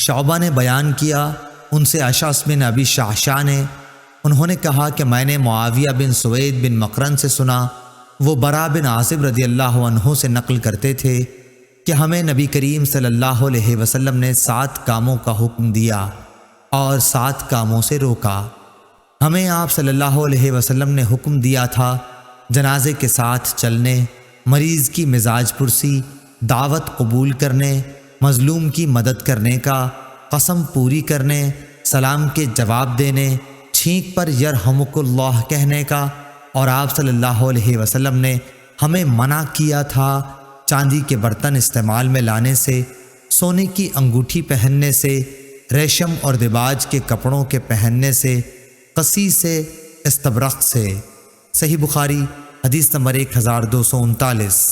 شعبہ نے بیان کیا، ان سے اشعث بن ابی شعشع نے، انہوں نے کہا کہ میں نے معاویہ بن سوید بن مقرن سے سنا، وہ برا بن عازب رضی اللہ عنہ سے نقل کرتے تھے کہ ہمیں نبی کریم صلی اللہ علیہ وسلم نے 7 کاموں کا حکم دیا اور 7 کاموں سے روکا۔ ہمیں آپ صلی اللہ علیہ وسلم نے حکم دیا تھا جنازے کے ساتھ چلنے، مریض کی مزاج پرسی، دعوت قبول کرنے، مظلوم کی مدد کرنے کا، قسم پوری کرنے، سلام کے جواب دینے، چھینک پر یرحمک اللہ کہنے کا، اور آپ صلی اللہ علیہ وسلم نے ہمیں منع کیا تھا چاندی کے برتن استعمال میں لانے سے، سونے کی انگوٹھی پہننے سے، ریشم اور دباج کے کپڑوں کے پہننے سے، قصی سے، استبرق سے۔ صحیح بخاری حدیث نمبر 1239۔